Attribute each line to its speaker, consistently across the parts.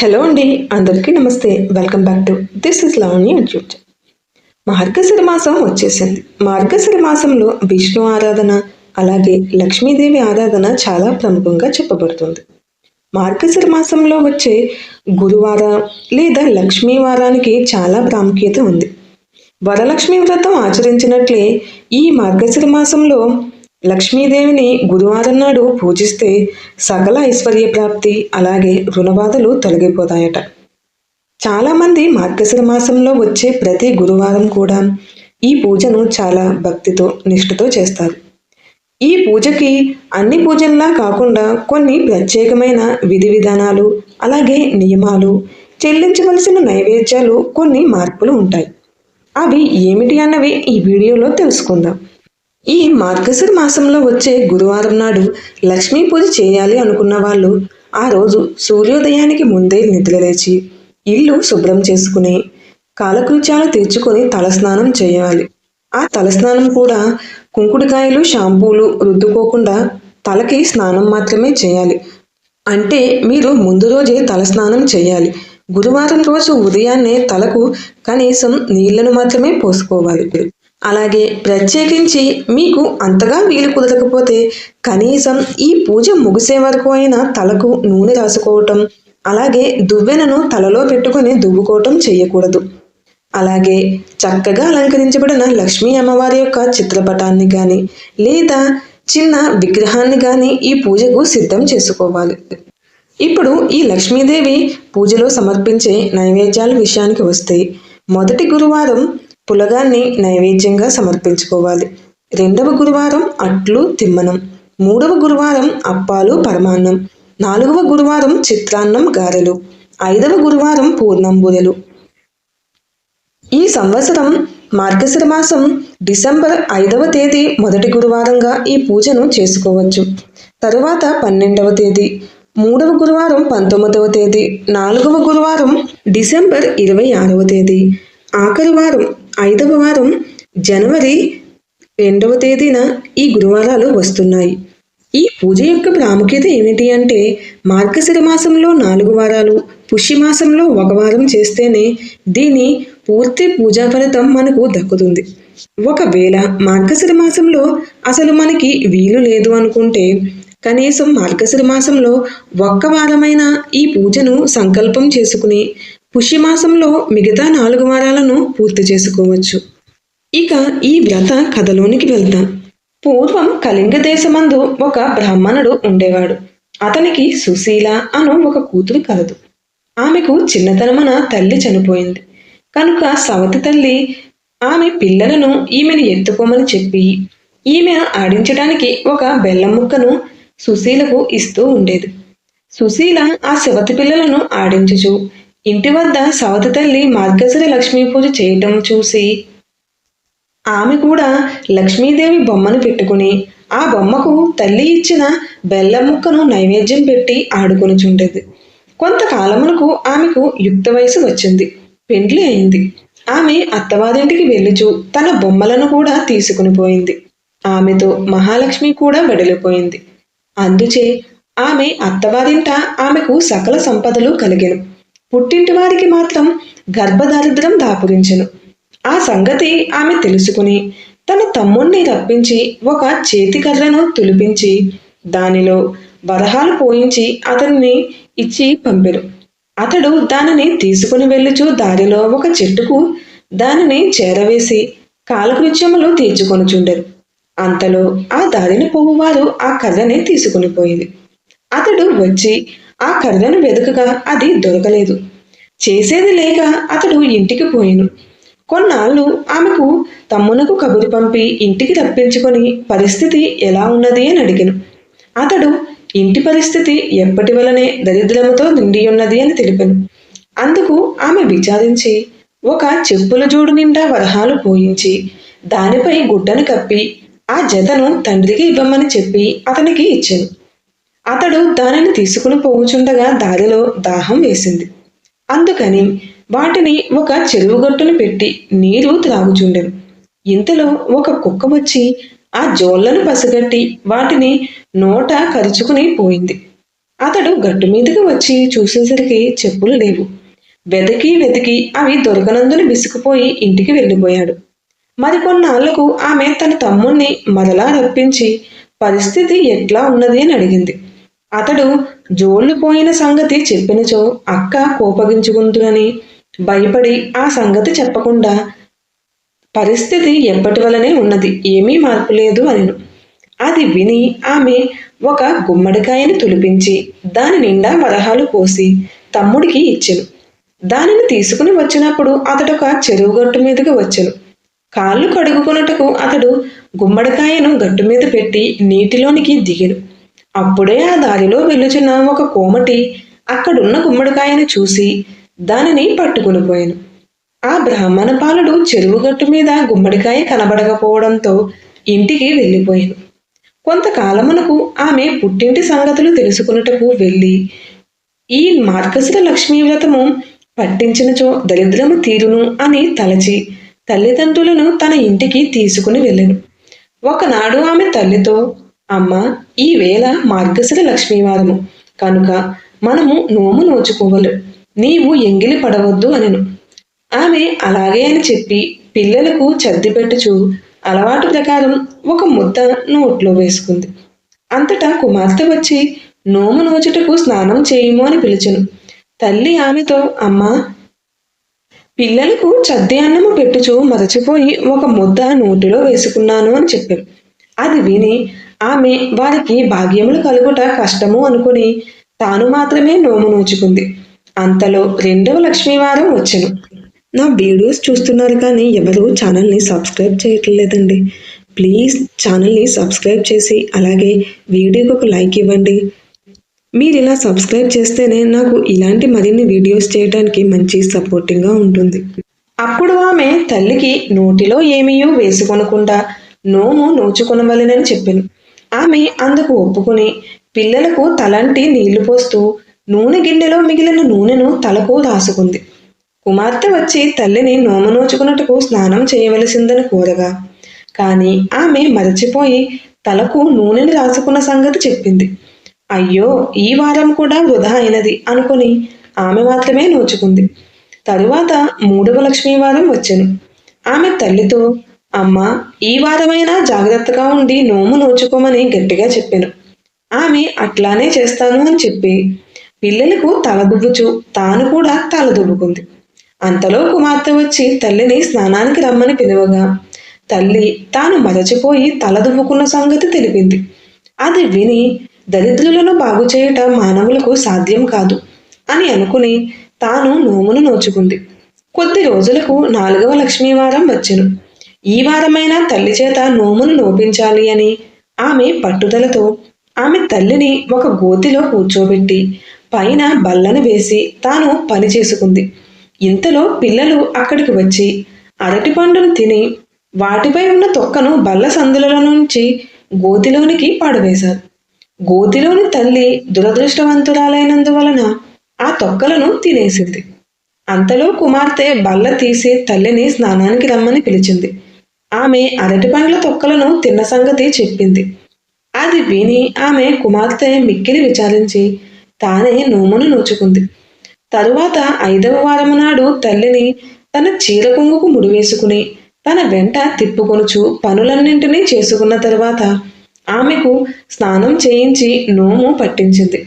Speaker 1: Hello అండి, అందరికీ నమస్తే. Welcome back to this is Lavanya YouTube. Margashira మాసం వచ్చేసింది. మార్గశిర మాసంలో విష్ణు ఆరాధన, అలాగే లక్ష్మీదేవి ఆరాధన చాలా ప్రముఖంగా చెప్పబడుతుంది. మార్గశిర మాసంలో వచ్చే గురువారం లేదా లక్ష్మీ వారానికి చాలా ప్రాముఖ్యత ఉంది. వరలక్ష్మి వ్రతం ఆచరించినట్లే ఈ మార్గశిర మాసంలో లక్ష్మీదేవిని గురువారం నాడు పూజిస్తే సకల ఐశ్వర్య ప్రాప్తి, అలాగే రుణబాధలు తొలగిపోతాయట. చాలామంది మార్గశిర మాసంలో వచ్చే ప్రతి గురువారం కూడా ఈ పూజను చాలా భక్తితో నిష్ఠతో చేస్తారు. ఈ పూజకి అన్ని పూజల్లా కాకుండా కొన్ని ప్రత్యేకమైన విధి విధానాలు, అలాగే నియమాలు, చెల్లించవలసిన నైవేద్యాలు, కొన్ని మార్పులు ఉంటాయి. అవి ఏమిటి అన్నవి ఈ వీడియోలో తెలుసుకుందాం. ఈ మార్గశిర మాసంలో వచ్చే గురువారం నాడు లక్ష్మీ పూజ చేయాలి అనుకున్న వాళ్ళు ఆ రోజు సూర్యోదయానికి ముందే నిద్రలేచి ఇల్లు శుభ్రం చేసుకుని కాలకృత్యాలు తీర్చుకొని తలస్నానం చేయాలి. ఆ తలస్నానం కూడా కుంకుడుకాయలు, షాంపూలు రుద్దుకోకుండా తలకి స్నానం మాత్రమే చేయాలి. అంటే మీరు ముందు రోజే తలస్నానం చేయాలి. గురువారం రోజు ఉదయాన్నే తలకు కనీసం నీళ్లను మాత్రమే పోసుకోవాలి. అలాగే ప్రత్యేకించి మీకు అంతగా వీలు కుదరకపోతే కనీసం ఈ పూజ ముగిసే వరకు అయినా తలకు నూనె రాసుకోవటం, అలాగే దువ్వెనను తలలో పెట్టుకుని దువ్వుకోవటం చేయకూడదు. అలాగే చక్కగా అలంకరించబడిన లక్ష్మీ అమ్మవారి యొక్క చిత్రపటాన్ని కానీ లేదా చిన్న విగ్రహాన్ని కానీ ఈ పూజకు సిద్ధం చేసుకోవాలి. ఇప్పుడు ఈ లక్ష్మీదేవి పూజలో సమర్పించే నైవేద్యాల విషయానికి వస్తే మొదటి గురువారం పులగాన్ని నైవేద్యంగా సమర్పించుకోవాలి. రెండవ గురువారం అట్లు, తిమ్మనం. మూడవ గురువారం అప్పాలు, పరమాన్నం. నాలుగవ గురువారం చిత్రాన్నం, గారెలు. ఐదవ గురువారం పూర్ణంబూరెలు. ఈ సంవత్సరం మార్గశిర మాసం డిసెంబర్ 5వ తేదీ మొదటి గురువారంగా ఈ పూజను చేసుకోవచ్చు. తరువాత 12వ తేదీ, మూడవ గురువారం 19వ తేదీ, నాలుగవ గురువారం డిసెంబర్ 26వ తేదీ, ఆఖరి వారం 5వ వారం జనవరి 2వ తేదీన ఈ గురువారాలు వస్తున్నాయి. ఈ పూజ యొక్క ప్రాముఖ్యత ఏమిటి అంటే మార్గశిర మాసంలో 4 వారాలు, పుష్యమాసంలో 1 వారం చేస్తేనే దీని పూర్తి పూజా ఫలితం మనకు దక్కుతుంది. ఒకవేళ మార్గశిర మాసంలో అసలు మనకి వీలు లేదు అనుకుంటే కనీసం మార్గశిర మాసంలో 1 వారమైన ఈ పూజను సంకల్పం చేసుకుని పుష్యమాసంలో మిగతా 4 వారాలను పూర్తి చేసుకోవచ్చు. ఇక ఈ వ్రత కథలోనికి వెళ్తాం. పూర్వం కళింగ దేశమందు ఒక బ్రాహ్మణుడు ఉండేవాడు. అతనికి సుశీల అను ఒక కూతురు కలదు. ఆమెకు చిన్నతనమున తల్లి చనిపోయింది కనుక సవతి తల్లి ఆమె పిల్లలను ఈమెను ఎత్తుకోమని చెప్పి ఈమెను ఆడించడానికి ఒక బెల్లం ముక్కను సుశీలకు ఇస్తూ ఉండేది. సుశీల ఆ సవతి పిల్లలను ఆడించుచు ఇంటి వద్ద సవతి తల్లి మార్గశిర లక్ష్మీ పూజ చేయటం చూసి ఆమె కూడా లక్ష్మీదేవి బొమ్మను పెట్టుకుని ఆ బొమ్మకు తల్లి ఇచ్చిన బెల్లం ముక్కను నైవేద్యం పెట్టి ఆడుకొనిచుండేది. కొంతకాలమునకు ఆమెకు యుక్త వయసు వచ్చింది. పెండ్లి అయింది. ఆమె అత్తవారింటికి వెళ్ళుచు తన బొమ్మలను కూడా తీసుకుని పోయింది. ఆమెతో మహాలక్ష్మి కూడా వెడలిపోయింది. అందుచే ఆమె అత్తవారింట ఆమెకు సకల సంపదలు కలిగెను. పుట్టింటి వారికి మాత్రం గర్భదారిద్ర్యం దాపురించెను. ఆ సంగతి ఆమె తెలుసుకుని తన తమ్ముణ్ణి రప్పించి ఒక చేతికర్రను తులిపించి దానిలో వరహాలు పోయించి అతన్ని ఇచ్చి పంపెను. అతడు దానిని తీసుకుని వెళ్ళుచు దారిలో ఒక చెట్టుకు దానిని చేరవేసి కాలకృత్యములు తీర్చుకొనుచుండెను. అంతలో ఆ దారిన పోవువారు ఆ కర్రని తీసుకుని పోయింది. అతడు వచ్చి ఆ కర్రను వెతుకగా అది దొరకలేదు. చేసేది లేక అతడు ఇంటికి పోయిను. కొన్నాళ్ళు ఆమెకు తమ్మునకు కబురు పంపి ఇంటికి రప్పించుకొని పరిస్థితి ఎలా ఉన్నది అని అడిగాను. అతడు ఇంటి పరిస్థితి ఎప్పటి వలనే దరిద్రముతో నిండి ఉన్నది అని తెలిపాను. అందుకు ఆమె విచారించి ఒక చెప్పుల జోడు నిండా వరహాలు పోయించి దానిపై గుడ్డను కప్పి ఆ జతను తండ్రికి ఇవ్వమని చెప్పి అతనికి ఇచ్చాను. అతడు దానిని తీసుకుని పోవుచుండగా దారిలో దాహం వేసింది. అందుకని వాటిని ఒక చెరువు గట్టును పెట్టి నీరు త్రాగుచుండెను. ఇంతలో ఒక కుక్క వచ్చి ఆ జోళ్లను పసిగట్టి వాటిని నోట కరుచుకుని పోయింది. అతడు గట్టు మీదకి వచ్చి చూసేసరికి చెప్పులు లేవు. వెతికి వెతికి అవి దొరకనందున విసిగిపోయి ఇంటికి వెళ్ళిపోయాడు. మరికొన్నాళ్లకు ఆమె తన తమ్ముణ్ణి మరలా రప్పించి పరిస్థితి ఎట్లా ఉన్నది అని అడిగింది. అతడు జోళ్లు పోయిన సంగతి చెప్పినచో అక్క కోపగించుకుంటునని భయపడి ఆ సంగతి చెప్పకుండా పరిస్థితి ఎప్పటి వలనే ఉన్నది, ఏమీ మార్పు లేదు అనెను. అది విని ఆమె ఒక గుమ్మడికాయని తులిపించి దాని నిండా వరహాలు పోసి తమ్ముడికి ఇచ్చెను. దానిని తీసుకుని వచ్చినప్పుడు అతడొక చెరువు గట్టు మీదకి వచ్చెను. కాళ్ళు కడుగుకొనుటకు అతడు గుమ్మడికాయను గట్టు మీద పెట్టి నీటిలోనికి దిగెను. అప్పుడే ఆ దారిలో వెళ్ళుచున్న ఒక కోమటి అక్కడున్న గుమ్మడికాయను చూసి దానిని పట్టుకుని పోయాను. ఆ బ్రాహ్మణ పాలుడు చెరువు గట్టు మీద గుమ్మడికాయ కనబడకపోవడంతో ఇంటికి వెళ్ళిపోయాను. కొంతకాలమునకు ఆమె పుట్టింటి సంగతులు తెలుసుకున్నటకు వెళ్ళి ఈ మార్గశిర లక్ష్మీ వ్రతము పట్టించినచో దరిద్రము తీరును అని తలచి తల్లిదండ్రులను తన ఇంటికి తీసుకుని వెళ్ళెను. ఒకనాడు ఆమె తల్లితో, అమ్మ, ఈ వేళ మార్గశిర లక్ష్మీవారము కనుక మనము నోము నోచుకోవలు, నీవు ఎంగిలి పడవద్దు అనెను. ఆమె అలాగే అని చెప్పి పిల్లలకు చద్దిపెట్టుచు అలవాటు ప్రకారం ఒక ముద్ద నోట్లో వేసుకుంది. అంతటా కుమార్తె వచ్చి నోము నోచుటకు స్నానం చేయుము అని పిలిచెను. తల్లి ఆమెతో, అమ్మా, పిల్లలకు చద్ది అన్నము పెట్టుచు మరచిపోయి ఒక ముద్ద నోటిలో వేసుకున్నాను అని చెప్పాను. అది విని ఆమె వారికి భాగ్యములు కలుగుట కష్టము అనుకుని తాను మాత్రమే నోము నోచుకుంది. అంతలో రెండవ లక్ష్మీవారం వచ్చెను. నా వీడియోస్ చూస్తున్నారు కానీ ఎవరు ఛానల్ని సబ్స్క్రైబ్ చేయట్లేదండి. ప్లీజ్ ఛానల్ని సబ్స్క్రైబ్ చేసి అలాగే వీడియోకి ఒక లైక్ ఇవ్వండి. మీరు ఇలా సబ్స్క్రైబ్ చేస్తేనే నాకు ఇలాంటి మరిన్ని వీడియోస్ చేయడానికి మంచి సపోర్టింగ్గా ఉంటుంది. అప్పుడు ఆమె తల్లికి నోటిలో ఏమీయో వేసుకొనకుండా నోము నోచుకొనవలెనని చెప్పాను. ఆమె అందుకు ఒప్పుకొని పిల్లలకు తలంటి నీళ్లు పోస్తూ నూనె గిన్నెలో మిగిలిన నూనెను తలకు రాసుకుంది. కుమార్తె వచ్చి తల్లిని నోము నోచుకున్నట్టుకు స్నానం చేయవలసిందని కోరగా కానీ ఆమె మరచిపోయి తలకు నూనెని రాసుకున్న సంగతి చెప్పింది. అయ్యో, ఈ వారం కూడా వృధా అయినది అనుకుని ఆమె మాత్రమే నోచుకుంది. తరువాత మూడవ లక్ష్మీవారం వచ్చెను. ఆమె తల్లితో, అమ్మ, ఈ వారమైనా జాగ్రత్తగా ఉండి నోము నోచుకోమని గట్టిగా చెప్పాను. ఆమె అట్లానే చేస్తాను అని చెప్పి పిల్లలకు తలదువ్వుచు తాను కూడా తలదువ్వుకుంది. అంతలో కుమార్తె వచ్చి తల్లిని స్నానానికి రమ్మని పిలువగా తల్లి తాను మరచిపోయి తలదువ్వుకున్న సంగతి తెలిపింది. అది విని దరిద్రులను బాగు చేయట మానవులకు సాధ్యం కాదు అని అనుకుని తాను నోమును నోచుకుంది. కొద్ది రోజులకు నాలుగవ లక్ష్మీవారం వచ్చెను. ఈ వారమైనా తల్లి చేత నోమును నోపించాలి అని ఆమె పట్టుదలతో ఆమె తల్లిని ఒక గోతిలో కూర్చోబెట్టి పైన బల్లను వేసి తాను పని చేసుకుంది. ఇంతలో పిల్లలు అక్కడికి వచ్చి అరటిపండును తిని వాటిపై ఉన్న తొక్కను బల్ల సందులలో నుంచి గోతిలోనికి పడవేశారు. గోతిలోని తల్లి దురదృష్టవంతురాలైనందువలన ఆ తొక్కలను తినేసింది. అంతలో కుమార్తె బల్ల తీసి తల్లిని స్నానానికి రమ్మని పిలిచింది. ఆమె అరటిపండ్ల తొక్కలను తిన్న సంగతి చెప్పింది. అది విని ఆమె కుమార్తె మిక్కిలి విచారించి తానే నోమును నోచుకుంది. తరువాత 5వ వారము నాడు తల్లిని తన చీర కొంగుకు ముడివేసుకుని తన వెంట తిప్పుకొనుచు పనులన్నింటినీ చేసుకున్న తరువాత ఆమెకు స్నానం చేయించి నోము పట్టించింది.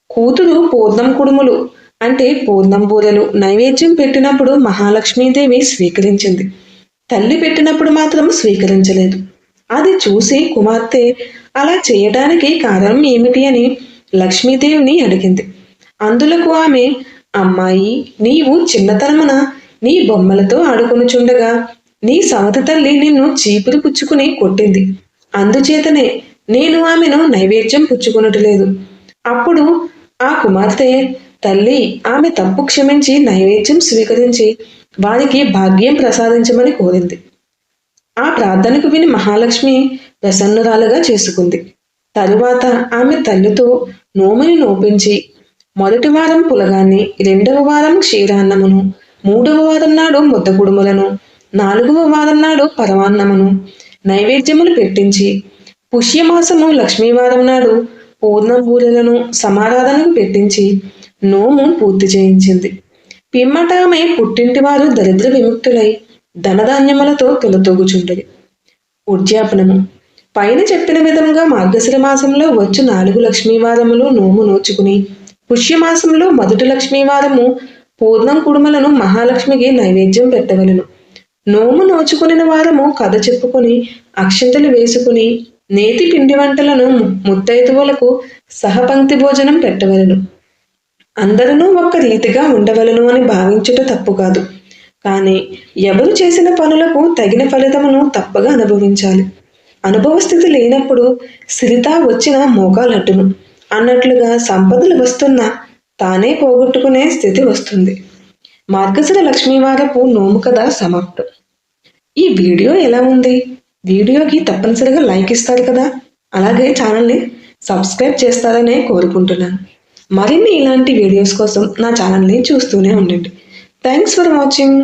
Speaker 1: కూతురు పూర్ణం కుడుములు అంటే పూర్ణం బూరెలు నైవేద్యం పెట్టినప్పుడు మహాలక్ష్మీదేవి స్వీకరించింది. తల్లి పెట్టినప్పుడు మాత్రం స్వీకరించలేదు. అది చూసి కుమార్తె అలా చేయడానికి కారణం ఏమిటి అని లక్ష్మీదేవిని అడిగింది. అందులకు ఆమె, అమ్మాయి, నీవు చిన్నతనమున నీ బొమ్మలతో ఆడుకొనుచుండగా నీ సవతి తల్లి నిన్ను చీపురు పుచ్చుకుని కొట్టింది. అందుచేతనే నేను ఆమెను నైవేద్యం పుచ్చుకొనట్లేదు. అప్పుడు ఆ కుమార్తె, తల్లి, ఆమె తప్పు క్షమించి నైవేద్యం స్వీకరించి వారికి భాగ్యం ప్రసాదించమని కోరింది. ఆ ప్రార్థనకు విని మహాలక్ష్మి ప్రసన్నురాలుగా చేసుకుంది. తరువాత ఆమె తల్లితో నోముని నోపించి మొదటి వారం పులగాన్ని, 2వ వారం క్షీరాన్నమును, 3వ వారం నాడు ముద్ద కుడుములను, 4వ వారం నాడు పరమాన్నమును నైవేద్యములు పెట్టించి పుష్యమాసము లక్ష్మీవారం నాడు పూర్ణం బూరెలను సమారాధనకు పెట్టించి నోము పూర్తి చేయించింది. పిమ్మట ఆమె పుట్టింటి వారు దరిద్ర విముక్తులై ధనధాన్యములతో తొలతూగుచుండది. ఉద్యాపనము. పైన చెప్పిన విధంగా మార్గశిర మాసంలో వచ్చు 4 లక్ష్మీవారములు నోము నోచుకుని పుష్యమాసంలో మొదటి లక్ష్మీవారము పూర్ణం కుడుమలను మహాలక్ష్మికి నైవేద్యం పెట్టవలను. నోము నోచుకుని వారము కథ చెప్పుకొని అక్షంతలు వేసుకుని నేతి పిండి వంటలను ముత్తైదువులకు సహపంక్తి భోజనం పెట్టవలను. అందరూ ఒక్క రీతిగా ఉండవలను అని భావించుట తప్పు కాదు. కానీ ఎవరు చేసిన పనులకు తగిన ఫలితమును తప్పగా అనుభవించాలి. అనుభవ స్థితి లేనప్పుడు సిరితా వచ్చిన మోకాలట్టును అన్నట్లుగా సంపదలు వస్తున్నా తానే పోగొట్టుకునే స్థితి వస్తుంది. మార్గశిర లక్ష్మీవారపు నోము కథ సమాప్తం. ఈ వీడియో ఎలా ఉంది? వీడియోకి తప్పనిసరిగా లైక్ ఇస్తారు కదా, అలాగే ఛానల్ని సబ్స్క్రైబ్ చేస్తారనే కోరుకుంటున్నాను. మరిన్ని ఇలాంటి వీడియోస్ కోసం నా ఛానల్ని చూస్తూనే ఉండండి. Thanks for watching.